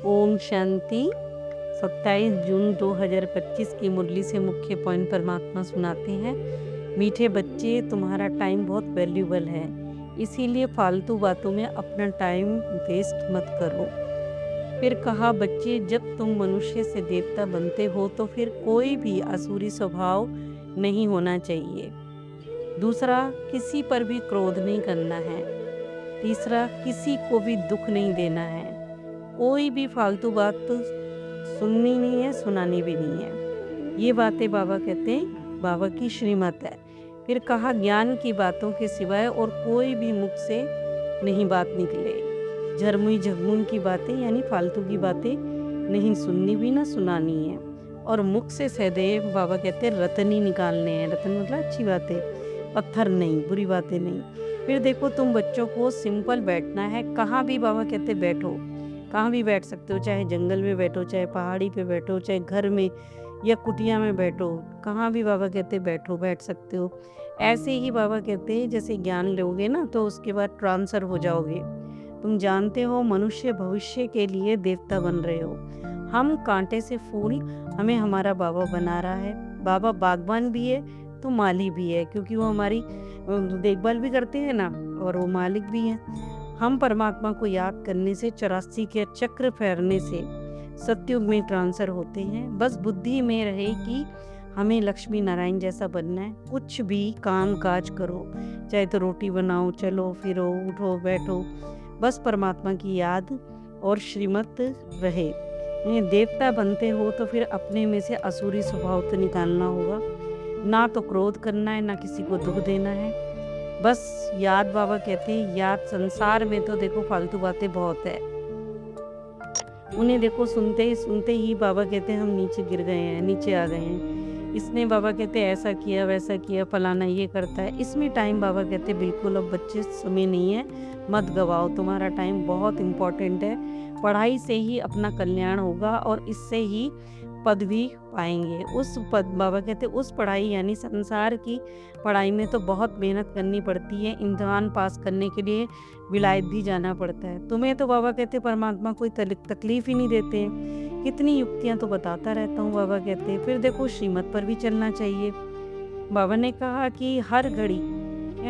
ओम शांति। 27 जून 2025 की मुरली से मुख्य पॉइंट परमात्मा सुनाते हैं। मीठे बच्चे, तुम्हारा टाइम बहुत वैल्यूबल है, इसीलिए फालतू बातों में अपना टाइम वेस्ट मत करो। फिर कहा, बच्चे, जब तुम मनुष्य से देवता बनते हो तो फिर कोई भी आसुरी स्वभाव नहीं होना चाहिए। दूसरा, किसी पर भी क्रोध नहीं करना है। तीसरा, किसी को भी दुख नहीं देना है। कोई भी फालतू बात तो सुननी नहीं है, सुनानी भी नहीं है। ये बातें बाबा कहते हैं बाबा की श्रीमत है। फिर कहा, ज्ञान की बातों के सिवाय और कोई भी मुख से नहीं बात निकले। झरमुई झगमुन की बातें यानी फालतू की बातें नहीं सुननी भी ना सुनानी है। और मुख से सदैव बाबा कहते हैं रतनी निकालने हैं। रतन मतलब अच्छी बातें, पत्थर नहीं, बुरी बातें नहीं। फिर देखो, तुम बच्चों को सिंपल बैठना है। कहाँ भी बाबा कहते बैठो, कहाँ भी बैठ सकते हो, चाहे जंगल में बैठो, चाहे पहाड़ी पे बैठो, चाहे घर में या कुटिया में बैठो, कहाँ भी बाबा कहते बैठो, बैठ सकते हो। ऐसे ही बाबा कहते हैं जैसे ज्ञान लोगे ना तो उसके बाद ट्रांसफर हो जाओगे। तुम जानते हो मनुष्य भविष्य के लिए देवता बन रहे हो। हम कांटे से फूल, हमें हमारा बाबा बना रहा है। बाबा बागबान भी है तो माली भी है, क्योंकि वो हमारी देखभाल भी करते हैं ना, और वो मालिक भी हैं। हम परमात्मा को याद करने से 84 के चक्र फेरने से सतयुग में ट्रांसफर होते हैं। बस बुद्धि में रहे कि हमें लक्ष्मी नारायण जैसा बनना है। कुछ भी काम काज करो, चाहे तो रोटी बनाओ, चलो फिरो, उठो बैठो, बस परमात्मा की याद और श्रीमत रहे। देवता बनते हो तो फिर अपने में से असुरी स्वभाव तो निकालना होगा। ना तो क्रोध करना है, ना किसी को दुख देना है। बस याद, बाबा कहते हैं याद। संसार में तो देखो फालतू बातें बहुत है, उन्हें देखो सुनते ही बाबा कहते हैं हम नीचे गिर गए हैं, नीचे आ गए हैं। इसने बाबा कहते हैं ऐसा किया, वैसा किया, फलाना ये करता है। इसमें टाइम बाबा कहते हैं बिल्कुल अब बच्चे समय नहीं है, मत गवाओ। तुम्हारा टाइम बहुत इम्पोर्टेंट है। पढ़ाई से ही अपना कल्याण होगा और इससे ही पदवी पाएंगे। उस पद, बाबा कहते उस पढ़ाई यानी संसार की पढ़ाई में तो बहुत मेहनत करनी पड़ती है। इम्तिहान पास करने के लिए विलायत भी जाना पड़ता है। तुम्हें तो बाबा कहते परमात्मा कोई तकलीफ ही नहीं देते। कितनी युक्तियां तो बताता रहता हूँ, बाबा कहते। फिर देखो, श्रीमत पर भी चलना चाहिए। बाबा ने कहा कि हर घड़ी की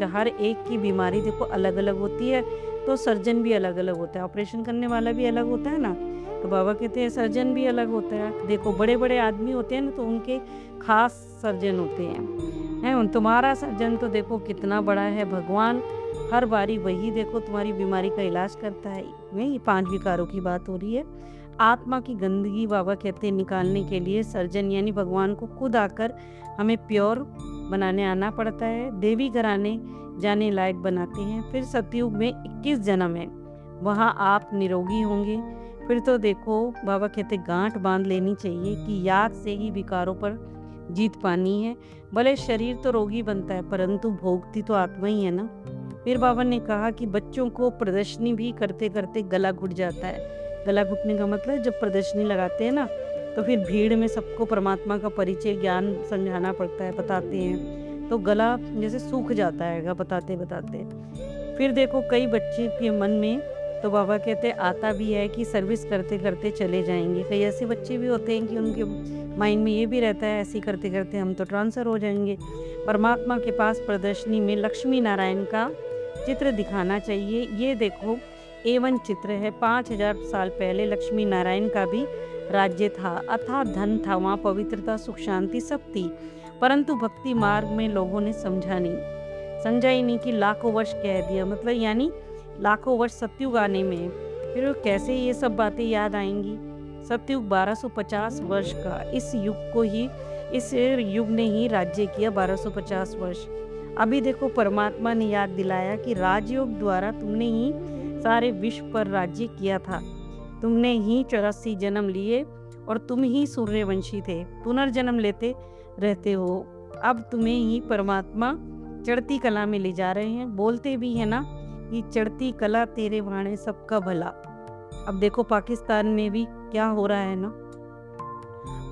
हर एक की बीमारी देखो अलग अलग होती है, तो सर्जन भी अलग अलग होता है, ऑपरेशन करने वाला भी अलग होता है ना। तो बाबा कहते हैं सर्जन भी अलग होता है। देखो, बड़े बड़े आदमी होते हैं ना, तो उनके खास सर्जन होते हैं। तुम्हारा सर्जन तो देखो कितना बड़ा है, भगवान। हर बारी वही देखो तुम्हारी बीमारी का इलाज करता है। ये 5 विकारों की बात हो रही है। आत्मा की गंदगी बाबा कहते हैं निकालने के लिए सर्जन यानी भगवान को खुद आकर हमें प्योर बनाने आना पड़ता है। देवी घराने जाने लायक बनाते हैं। फिर सतयुग में 21 जन्म है, वहाँ आप निरोगी होंगे। फिर तो देखो, बाबा कहते गांठ बांध लेनी चाहिए कि याद से ही विकारों पर जीत पानी है। भले शरीर तो रोगी बनता है, परंतु भोगती तो आत्मा ही है ना। फिर बाबा ने कहा कि बच्चों को प्रदर्शनी भी करते करते गला घुट जाता है। गला घुटने का मतलब जब प्रदर्शनी लगाते हैं ना, तो फिर भीड़ में सबको परमात्मा का परिचय ज्ञान समझाना पड़ता है, बताते हैं, तो गला जैसे सूख जाता है बताते बताते। फिर देखो, कई बच्चे के मन में तो बाबा कहते आता भी है कि सर्विस करते करते चले जाएंगे। कई ऐसे बच्चे भी होते हैं कि उनके माइंड में ये भी रहता है ऐसे करते करते हम तो ट्रांसफर हो जाएंगे। परमात्मा के पास प्रदर्शनी में लक्ष्मी नारायण का चित्र दिखाना चाहिए। ये देखो, A1 चित्र है। 5000 साल पहले लक्ष्मी नारायण का भी राज्य था, अथाह धन था, वहाँ पवित्रता, सुख, शांति सब थी। परंतु भक्ति मार्ग में लोगों ने समझा ही नहीं कि लाखों वर्ष कह दिया, मतलब यानी लाखों वर्ष सतयुग आने में फिर कैसे ये सब बातें याद आएंगी। सतयुग 1250 वर्ष का, इस युग ने ही राज्य किया 1250 वर्ष। अभी देखो, परमात्मा ने याद दिलाया कि राजयोग द्वारा तुमने ही सारे विश्व पर राज्य किया था। तुमने ही 84 जन्म लिए और तुम ही सूर्यवंशी थे, पुनर्जन्म लेते रहते हो। अब तुम्हें ही परमात्मा चढ़ती कला में ले जा रहे हैं। बोलते भी है ना कि चढ़ती कला तेरे भाणे सबका भला। अब देखो, पाकिस्तान में भी क्या हो रहा है ना।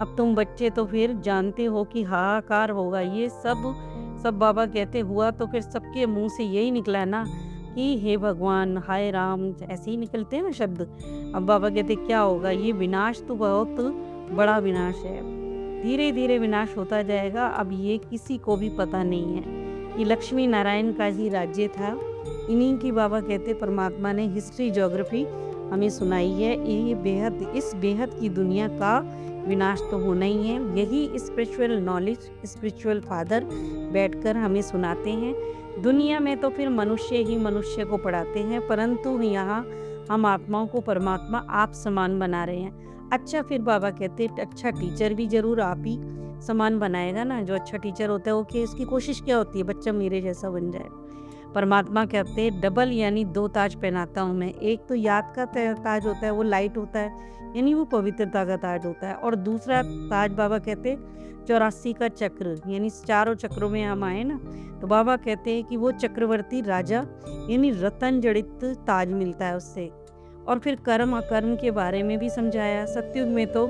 अब तुम बच्चे तो फिर जानते हो कि हाहाकार होगा। ये सब बाबा कहते हुआ तो फिर सबके मुंह से यही निकला ना, कि हे भगवान, हाय राम, ऐसे ही निकलते हैं ना शब्द। अब बाबा कहते क्या होगा, ये विनाश तो बहुत बड़ा विनाश है, धीरे धीरे विनाश होता जाएगा। अब ये किसी को भी पता नहीं है। ये लक्ष्मी नारायण का ही राज्य था। इन्हीं की बाबा कहते परमात्मा ने हिस्ट्री ज्योग्राफी हमें सुनाई है। ये बेहद, इस बेहद की दुनिया का विनाश तो होना ही है। यही स्पिरिचुअल नॉलेज स्पिरिचुअल फादर बैठकर हमें सुनाते हैं। दुनिया में तो फिर मनुष्य ही मनुष्य को पढ़ाते हैं, परंतु यहाँ हम आत्माओं को परमात्मा आप समान बना रहे हैं। अच्छा, फिर बाबा कहते अच्छा टीचर भी जरूर आप ही समान बनाएगा ना। जो अच्छा टीचर होता है वो कि इसकी कोशिश क्या होती है, बच्चा मेरे जैसा बन जाए। परमात्मा कहते डबल यानी 2 ताज पहनाता हूँ मैं। एक तो याद का ताज होता है, वो लाइट होता है, यानी वो पवित्रता का ताज होता है। और दूसरा ताज बाबा कहते 84 का चक्र, यानी चारों चक्रों में हम आए ना, तो बाबा कहते हैं कि वो चक्रवर्ती राजा यानी रतन जड़ित ताज मिलता है उससे। और फिर कर्म अकर्म के बारे में भी समझाया। सतयुग में तो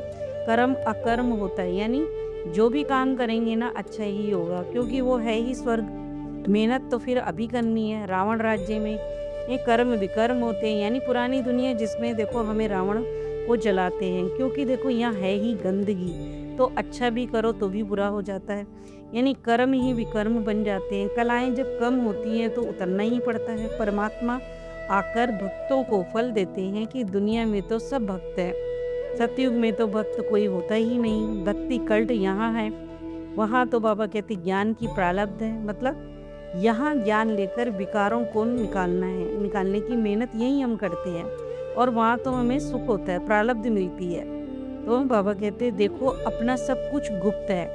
कर्म अकर्म होता है, यानी जो भी काम करेंगे ना अच्छा ही होगा, क्योंकि वो है ही स्वर्ग। मेहनत तो फिर अभी करनी है। रावण राज्य में ये कर्म विकर्म होते हैं, यानी पुरानी दुनिया जिसमें देखो हमें रावण को जलाते हैं, क्योंकि देखो यहाँ है ही गंदगी, तो अच्छा भी करो तो भी बुरा हो जाता है, यानी कर्म ही विकर्म बन जाते हैं। कलाएं जब कम होती हैं तो उतरना ही पड़ता है। परमात्मा आकर भक्तों को फल देते हैं कि दुनिया में तो सब भक्त है, सतयुग में तो भक्त कोई होता ही नहीं। भक्ति कल्ट यहाँ है, वहाँ तो बाबा कहते ज्ञान की प्रारब्ध है, मतलब यहाँ ज्ञान लेकर विकारों को निकालना है, निकालने की मेहनत यही हम करते हैं, और वहाँ तो हमें सुख होता है, प्रारब्ध मिलती है। तो बाबा कहते देखो अपना सब कुछ गुप्त है,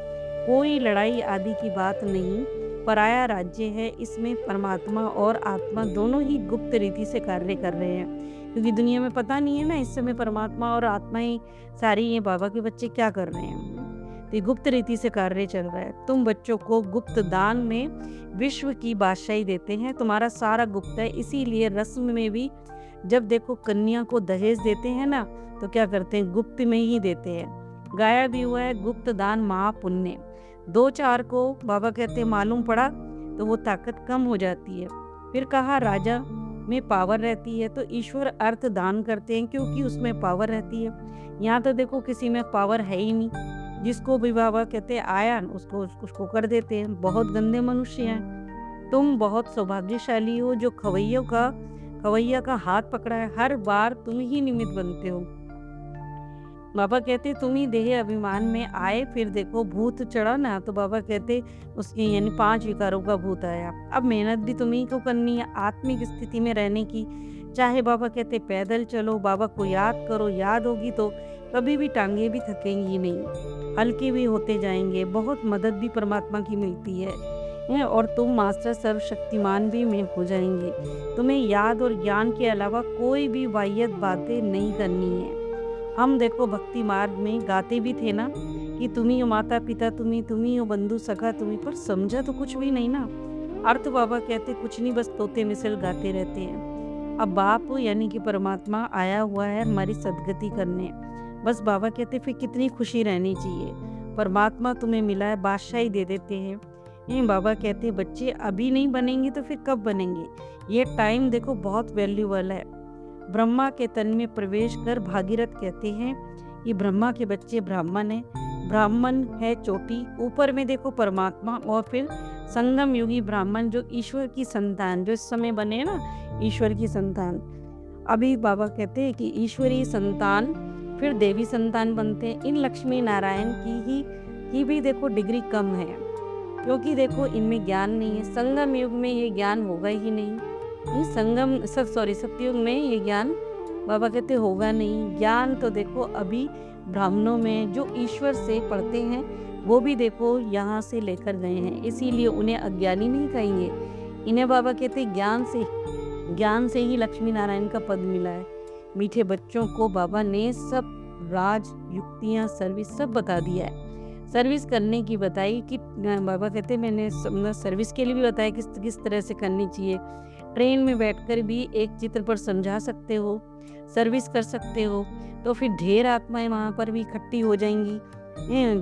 कोई लड़ाई आदि की बात नहीं, पराया राज्य है, इसमें परमात्मा और आत्मा दोनों ही गुप्त रीति से कार्य कर रहे हैं, क्योंकि दुनिया में पता नहीं है ना इस समय परमात्मा और आत्मा ही सारी ये बाबा के बच्चे क्या कर रहे हैं। तो ये गुप्त रीति से कार्य चल रहा है। तुम बच्चों को गुप्त दान में विश्व की बादशाही देते हैं, तुम्हारा सारा गुप्त है। इसीलिए रस्म में भी जब देखो कन्या को दहेज देते हैं ना, तो क्या करते हैं, गुप्त में ही देते हैं। गाया भी हुआ है गुप्त दान महापुण्य। 2-4 को बाबा कहते मालूम पड़ा तो वो ताकत कम हो जाती है। फिर कहा राजा में पावर रहती है, तो ईश्वर अर्थ दान करते हैं क्योंकि उसमें पावर रहती है। यहाँ तो देखो किसी में पावर है ही नहीं, जिसको भी बाबा कहते आया उसको कर देते हैं। बहुत गंदे मनुष्य हैं। तुम बहुत सौभाग्यशाली हो जो खवैया का हाथ पकड़ा है, हर बार तुम ही निमित्त बनते हो। बाबा कहते तुम ही देह अभिमान में आए, फिर देखो भूत चढ़ा ना, तो बाबा कहते उसके यानी 5 विकारों का भूत आया। अब मेहनत भी तुम्ही को करनी है आत्मिक स्थिति में रहने की। चाहे बाबा कहते पैदल चलो, बाबा को याद करो, याद होगी तो कभी भी टांगे भी थकेंगी नहीं, हल्के भी होते जाएंगे। बहुत मदद भी परमात्मा की मिलती है, और तुम मास्टर सर्वशक्तिमान भी में हो जाएंगे। तुम्हें याद और ज्ञान के अलावा कोई भी वाह्यत बातें नहीं करनी है। हम देखो भक्ति मार्ग में गाते भी थे ना कि तुम्ही हो माता पिता, तुम्ही हो बंधु सखा, तुम्ही, पर समझा तो कुछ भी नहीं ना। अर्थ बाबा कहते कुछ नहीं, बस तोते मिसल गाते रहते हैं। अब बाप यानी कि परमात्मा आया हुआ है हमारी सदगति करने, बस बाबा कहते फिर कितनी खुशी रहनी चाहिए। परमात्मा तुम्हें मिला है, बादशाही दे देते हैं। बाबा कहते बच्चे अभी नहीं बनेंगे तो फिर कब बनेंगे। ये टाइम देखो बहुत वैल्यूबल है। ब्रह्मा के तन में प्रवेश कर भागीरथ कहते हैं ये ब्रह्मा के बच्चे ब्राह्मण है, ब्राह्मण है चोटी, ऊपर में देखो परमात्मा, और फिर संगम युगी ब्राह्मण जो ईश्वर की संतान, जो इस समय बने ना ईश्वर की संतान। अभी बाबा कहते हैं कि ईश्वरीय संतान फिर देवी संतान बनते हैं। इन लक्ष्मी नारायण की भी देखो डिग्री कम है, क्योंकि देखो इनमें ज्ञान नहीं है। संगम युग में ये ज्ञान होगा ही नहीं, सतयुग में ये ज्ञान बाबा कहते होगा नहीं। ज्ञान तो देखो अभी ब्राह्मणों में जो ईश्वर से पढ़ते हैं वो भी देखो यहाँ से लेकर गए हैं, इसीलिए उन्हें अज्ञानी नहीं कहेंगे। इन्हें बाबा कहते ज्ञान से ही लक्ष्मी नारायण का पद मिला है। मीठे बच्चों को बाबा ने सब राज युक्तियाँ सर्विस सब बता दिया है। सर्विस करने की बताई कि बाबा कहते मैंने सर्विस के लिए भी बताया किस तरह से करनी चाहिए। ट्रेन में बैठकर भी एक चित्र पर समझा सकते हो, सर्विस कर सकते हो, तो फिर ढेर आत्माएं वहाँ पर भी इकट्ठी हो जाएंगी।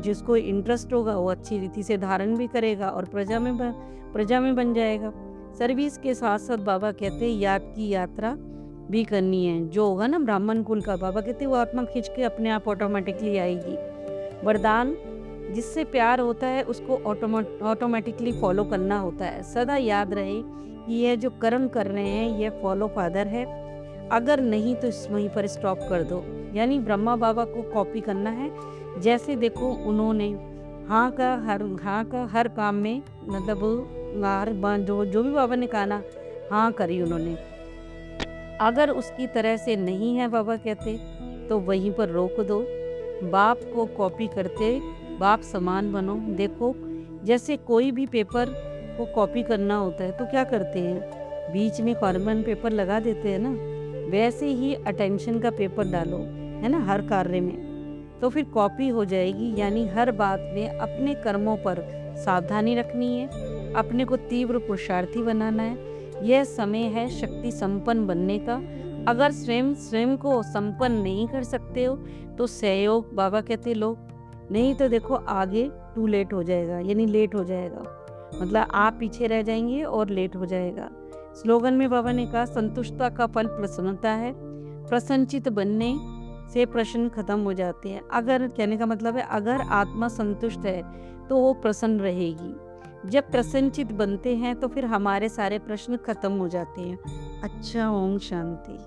जिसको इंटरेस्ट होगा वो अच्छी रीति से धारण भी करेगा और प्रजा में बन जाएगा। सर्विस के साथ साथ बाबा कहते हैं याद की यात्रा भी करनी है। जो होगा ना ब्राह्मण कुल का, बाबा कहते हैं वो आत्मा खींच के अपने आप ऑटोमेटिकली आएगी। वरदान, जिससे प्यार होता है उसको ऑटोमेटिकली फॉलो करना होता है। सदा याद रहे कि यह जो कर्म कर रहे हैं यह फॉलो फादर है, अगर नहीं तो वहीं पर स्टॉप कर दो। यानी ब्रह्मा बाबा को कॉपी करना है। जैसे देखो उन्होंने हाँ का हर काम में, मतलब जो भी बाबा ने कहा ना, हाँ करी उन्होंने। अगर उसकी तरह से नहीं है बाबा कहते तो वहीं पर रोक दो। बाप को कॉपी करते बाप समान बनो। देखो जैसे कोई भी पेपर को कॉपी करना होता है तो क्या करते हैं, बीच में कार्बन पेपर लगा देते हैं ना, वैसे ही अटेंशन का पेपर डालो, है ना, हर कार्य में, तो फिर कॉपी हो जाएगी। यानी हर बात में अपने कर्मों पर सावधानी रखनी है, अपने को तीव्र पुरुषार्थी बनाना है। यह समय है शक्ति संपन्न बनने का। अगर स्वयं को संपन्न नहीं कर सकते हो तो सहयोग बाबा कहते लो, नहीं तो देखो आगे टू लेट हो जाएगा, यानी लेट हो जाएगा, मतलब आप पीछे रह जाएंगे और लेट हो जाएगा। स्लोगन में बाबा ने कहा संतुष्टता का फल प्रसन्नता है, प्रसन्नचित बनने से प्रश्न खत्म हो जाते हैं। अगर कहने का मतलब है अगर आत्मा संतुष्ट है तो वो प्रसन्न रहेगी। जब प्रसन्नचित बनते हैं तो फिर हमारे सारे प्रश्न खत्म हो जाते हैं। अच्छा, ओम शांति।